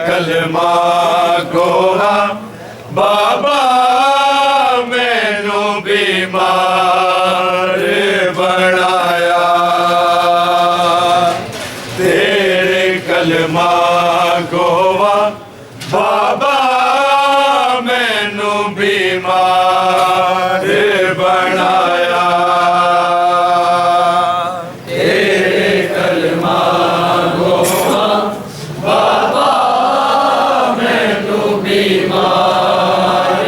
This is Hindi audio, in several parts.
कलमा गोवा बाबा मैनू बीमार बनाया तेरे कलमा गोवा बाबा मैनू बीमार बनाया तेरे कलमा गोवा बाबा मैनू बीमार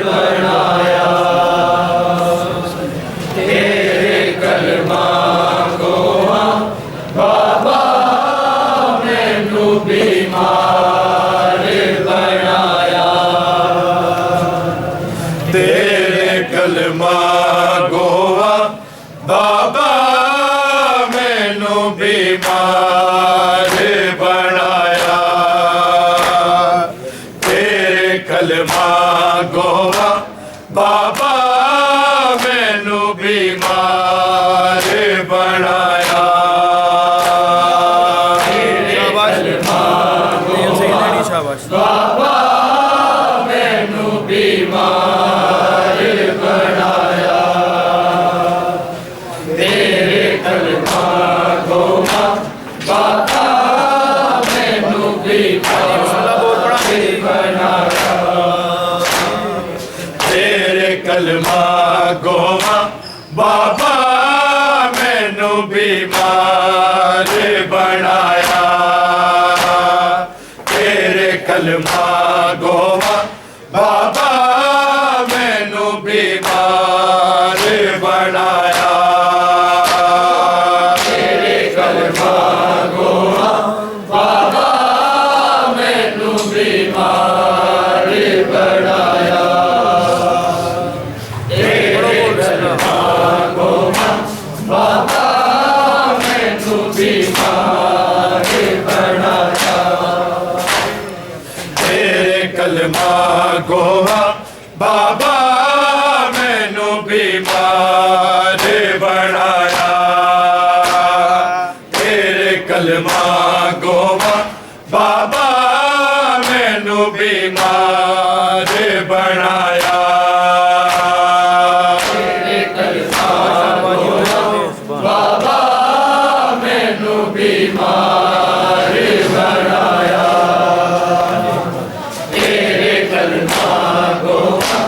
बनाया तेरे कलमा गोवा बाबा मैनू बीमार बनाया तेरे कलमा गोवा बाबा मैनू बीमार बनाया तेरे कलमा गोवा बाबा मैनू बीमार बनाया बाबा मैनू बीमार बनाया तेरे कलमा गोवा बाबा मैनू बीमार बनाया तेरे कलमा गोवा बाबा मैनू बीमार बनाया तेरे कलमा गोवा बाबा मैनू बीमार बनाया तेरे कलमा गोवा बाबा मैनू बीमार बनाया तेरे कलमा गोवा बाबा मैनू बीमार बनाया तेरे कलमा गोवा बाबा मैनू बीमार बनाया तेरे कलमा गोवा बाबा मैनू बीमार बनाया तेरे कलमा गोवा बाबा मैनू बीमार बनाया तेरे कलमा गोवा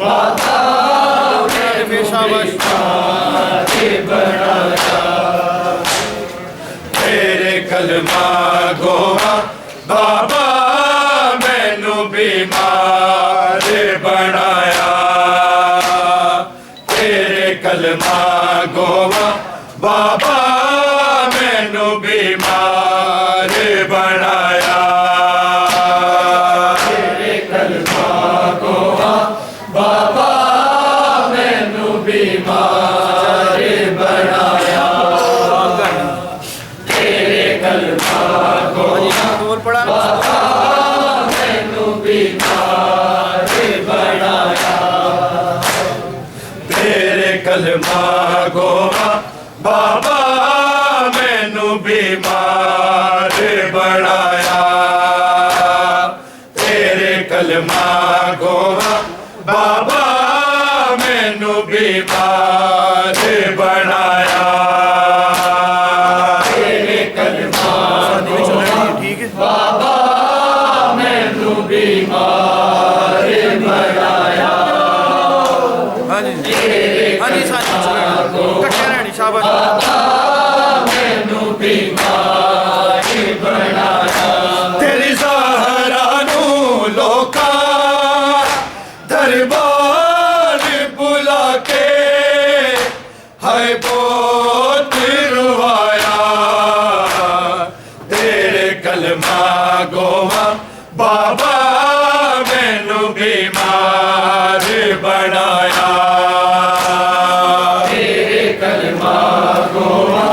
बाबा मैनू बीमार बनाया तेरे कलमा गोवा बाबा मैनू बीमार बनाया तेरे कलमा गोवा बाबा मैनू बीमार बनाया तेरे कलमा गोवा बाबा मैनू बीमार बनाया तेरे कलमा गोवा बाबा मैनू बीमार बनाया तेरे कलमा गोवा बाबा मैनू बीमार बनाया तेरे कलमा गोवा बाबा मैनू बीमार बनाया तेरे कलमा गोवा बाबा मैनू बीमार बनाया तेरे कलमा गोवा बाबा मैनू बीमार बनाया तेरी ज़हरा नू लोका दरबार बुला के है बहुत रुवाया तेरे कलमा गोवा बाबा मैनू बीमार बनाया तेरे कलमा गोवा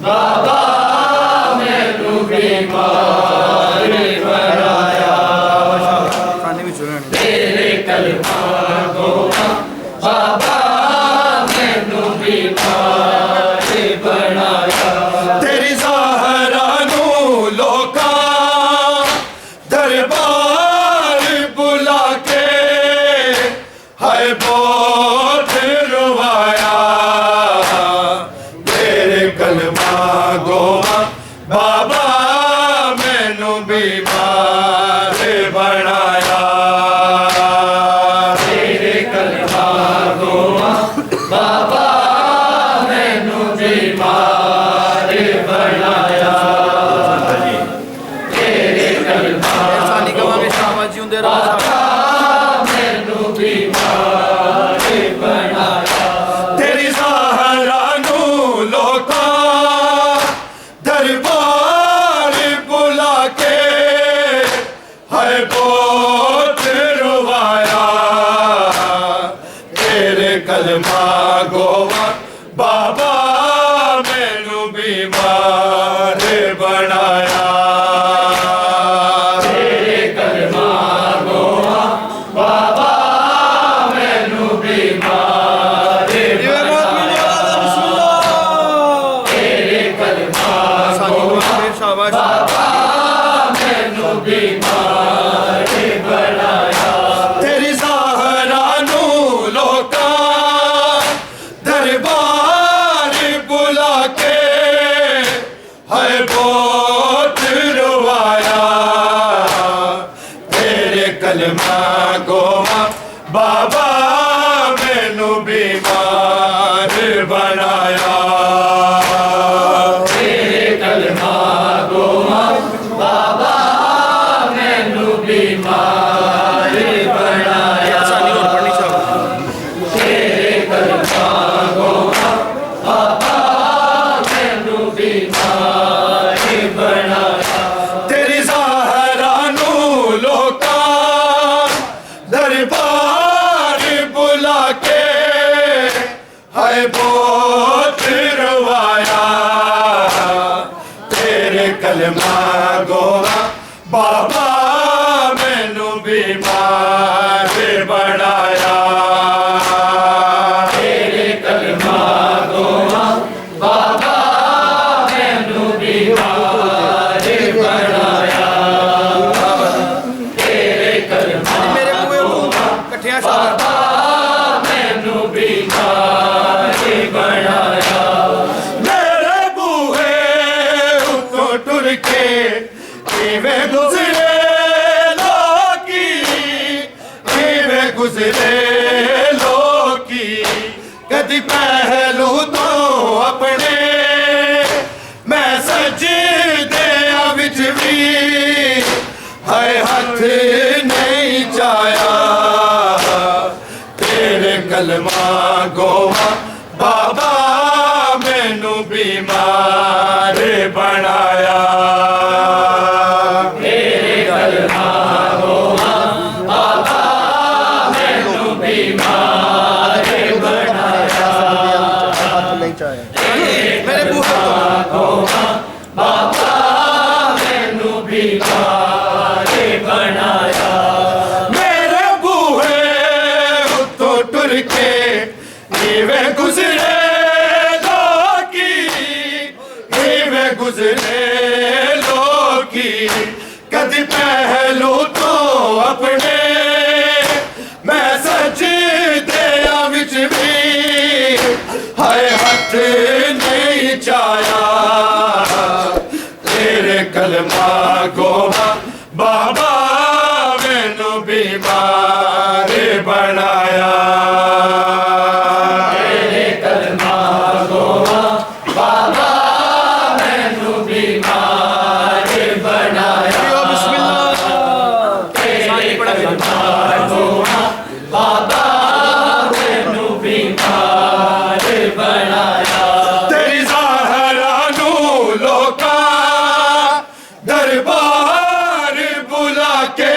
बाबा मैनू बीमार बनाया तेरे कलमा गोवा बाबा मैनू बीमार बनाया तेरी ज़हरा नू लोका दर जिंदे रहो। मैनू बीमार बनाया तेरी ज़हरा नू लोका दरबार बुला के है बहुत रुवाया तेरे कलमा गोवा बाबा मैनू बीमार बनाया तेरे कलमा गोवा बाबा मैनू बीमार बनाया तेरे कलमा गोवा बाबा मैनू बीमार बनाया तेरी ज़हरा नू लोका दरबार बुला के है बहुत रुवाया तेरे कलमा गोवा बाबा मैनू बीमार बनाया तेरे कलमा गोवा बाबा मैनू बीमार बनाया आसानी और पढ़नी चाहिए। तेरे कलमा गोवा बाबा मैनू बीमार बनाया तेरी ज़हरा नू लोका दरबार बुला के है बहुत रुवाया तेरे कलमा गोवा बाबा मैनू बीमार बनाया तेरे कलमा गोवा बाबा मैनू बीमार बनाया तेरे कलमा मेरे बूहे को कट्ठिया शाबाश। मैनू बीमार बनाया मेरे बूहे उतो टुर के इवे गुजरे लोकी इवे गुजरे लोकी कदी पहलू तो अपने मैं सजदे विच भी है हथ नहीं चाया तेरे कलमा गोवा बाबा मैनू बीमार बनाया तेरे कलमा गोवा बाबा मैनू बीमार बनाया मेरे बूहे को गोवा बाबा मैनू बीमार बनाया मेरे बूहे उतो टुर के इवे गुजरे लोकी इवे गुजरे लोकी कदी पहलू तो अपने मैं सजदे विच भी है हथ नहीं चाया तेरे कलमा गोवा बाबा मैनू बीमार बनाया तेरे कलमा गोवा बाबा मैनू बीमार बनाया बिस्मिल्लाह। तेरे कलमा गोवा बाबा मैनू बीमार बनाया तेरी ज़हरा नू लोका दरबार बुला के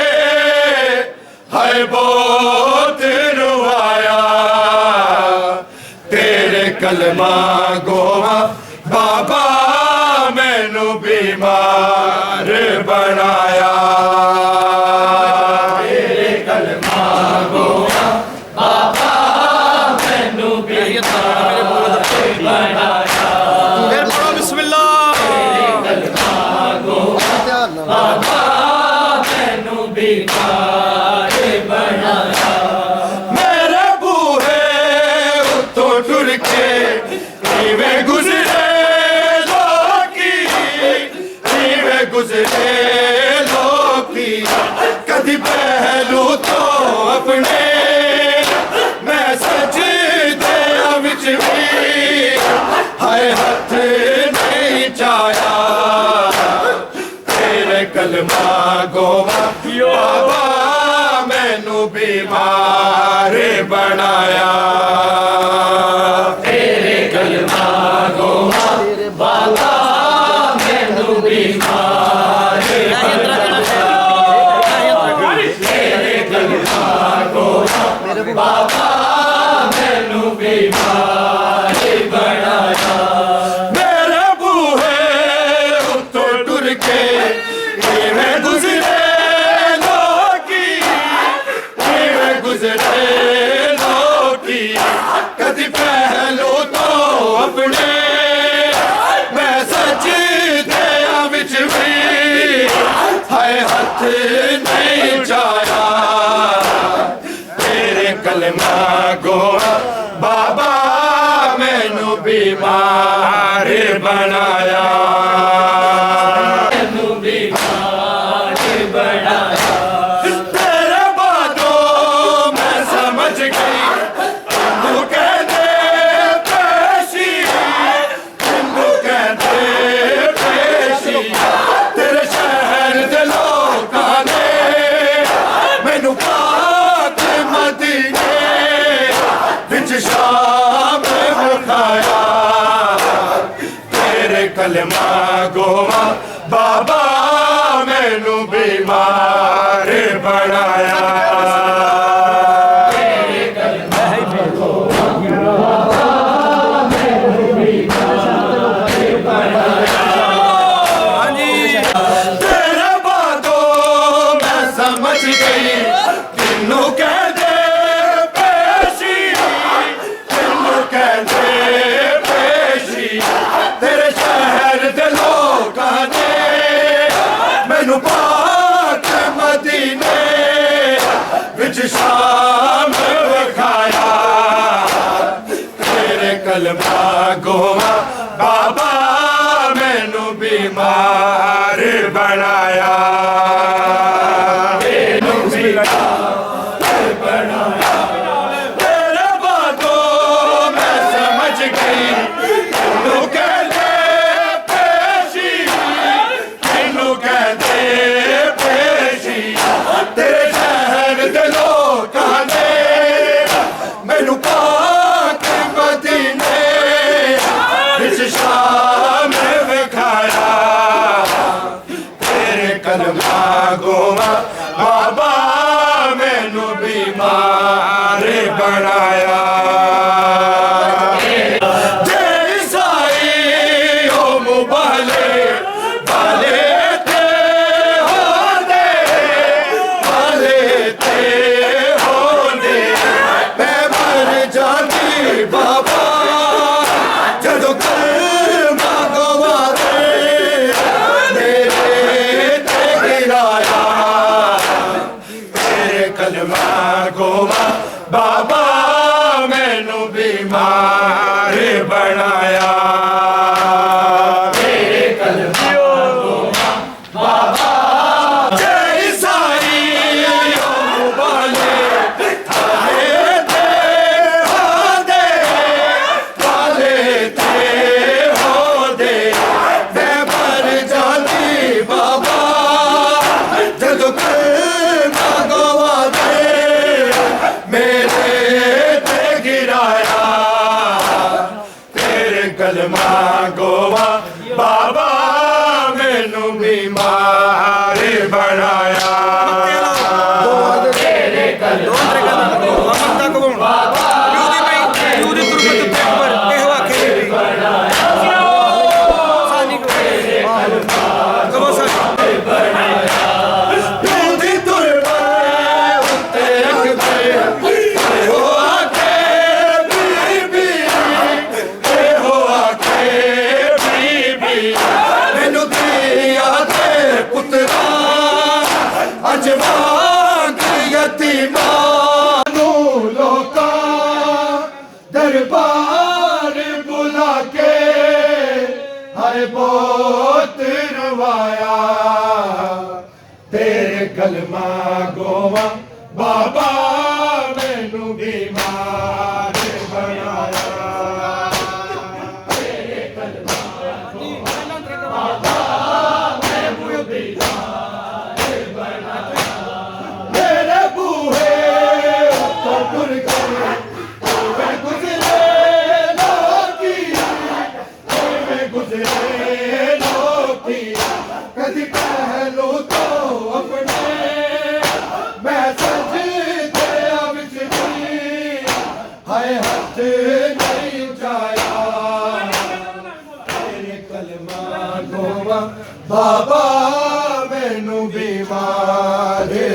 है बहुत रुवाया तेरे कलमा गोवा बाबा मैनू बीमार बनाया तेरे कलमा गोवा बाबा मैनू बीमार बनाया फिर पढ़ो बिस्मिल्लाह। बाबा मैनू बीमार बनाया मेरे बूहे उतो टुर के इवे गुजरे लोकी इवे गुजरे लोकी कदी पहलू तो अपने मैं सजदे विच भी है हथ नहीं चाया तेरे कलमा गोवा बाबा बीमार बनाया तेरे कलमा गोवा बाबा मैनू बीमार बनाया तेरे कलमा गोवा बाबा मैनू बीमार बनाया मेरे बूहे उत्तों टुर के किवें गुजरे लोकी किवें गुजरे लोकी कदी पहलो तो अपने मैं सच दिया विच भी हाय हथ नहीं जाया तेरे कलमा गोवा बाबा मैनू बीमार बनाया मैनू बीमार बनाया तेरे बातों मैं समझ गई तू कहते पेशी तू कहते पेशी तेरे शहर दे लोकां ने मैनू पाक मदीने विच शाम विखाया तेरे कलमा गोवा बाबा मैनू बीमार बनाया तेरे बातों मैं समझ गई किन्नू कहते पेशी किन्नू कहते पेशी तेरे शहर दे लोकां ने मैनू पाक मदीने विच शाम विखाया तेरे कलमा गोवा बाबा मैनू बीमार बनाया तेरे बातों मैं समझ गई किन्नू कहते पेशी किन्नू कहते पेशी तेरे शहर दे लोकां ने मैनू पाक मदीने विच शाम विखाया तेरे कलमा गोवा बाबा मैनू बीमार बनाया जे ईसाई हो मुबाले वाले थे होंदे वाले थे होंदे मैं मर जाती बाबा जदों कलमा गोवा मेरे ते गिराया तेरे कलमा गोवा बाबा मैनू बीमार बनाया तेरे कलमा गोवा बाबा जय ईसाई हो वाले आए थे होंदे वाले थे होंदे मैं मर जाती बाबा जदों कलमा गोवा मेरे ते गिराया तेरे कलमा गोवा बाबा मैनू बीमार बनाया तेरे कलमा दूधी तुर उत्ते अकबर हो आके बीबी हो आके बीबी मैनू दिया ते पुत्रा अज वांग यतीमा नू लोका दरबार बुला के हर बहुत रवाया तेरे कलमा गोवा बाबा मैनू बीमार बनाया तेरे कलमा गोवा बाबा मैनू बीमार बनाया मेरे बूहे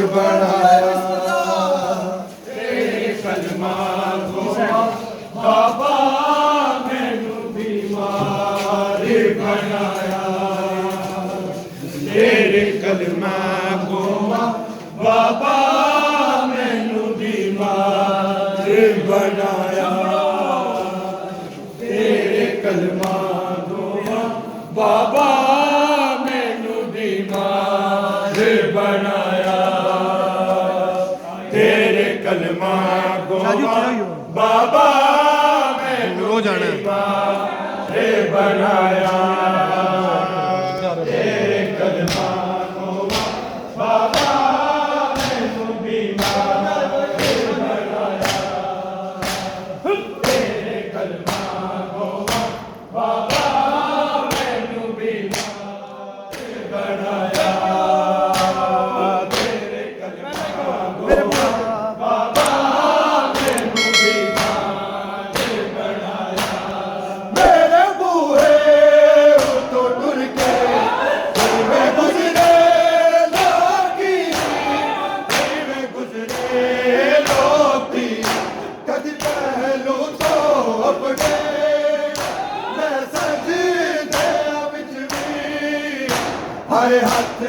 ਬਣਾਇਆ ਤੇਰੇ ਕਲਮਾ ਗੋਵਾ ਬਾਬਾ ਮੈਨੂੰ ਬਿਮਾਰ ਬਣਾਇਆ ਤੇਰੇ ਕਲਮਾ ਗੋਵਾ ਬਾਬਾ ਮੈਨੂੰ ਬਿਮਾਰ ਬਣਾਇਆ ਤੇਰੇ ਕਲਮਾ ਗੋਵਾ ਬਾਬਾ ਮੈਨੂੰ ਬਿਮਾਰ ਬਣਾਇਆ ਤੇਰੇ ਕਲਮਾ ਗੋਵਾ ਬਾਬਾ ਮੈਨੂੰ ਬਿਮਾਰ ਬਣਾਇਆ ਤੇਰੇ ਕਲਮਾ ਗੋਵਾ ਬਾਬਾ ਮੈਨੂੰ ਬਿਮਾਰ ਬਣਾਇਆ ਤੇਰੇ ਕਲਮਾ ਗੋਵਾ ਬਾਬਾ ਮੈਨੂੰ ਬਿਮਾਰ ਬਣਾਇਆ ਤੇਰੇ ਕਲਮਾ ਗੋਵਾ ਬਾਬਾ ਮੈਨੂੰ ਬਿਮਾਰ ਬਣਾਇਆ ਮੇਰੇ ਬੂਹੇ ਉੱਤੋਂ ਟੁਰ ਕੇ ਜਿਵੇਂ ਗੁਜ਼ਰੇ ਲੋਕੀ ਜਿਵੇਂ ਗੁਜ਼ਰੇ ਲੋਕੀ ਕਦੀ ਪਹਿਲੂ ਤੋਂ ਆਪਣੇ ਮੈਂ ਸਜਦੇ ਵਿੱਚ ਵੀ ਹਰ ਹੱਥ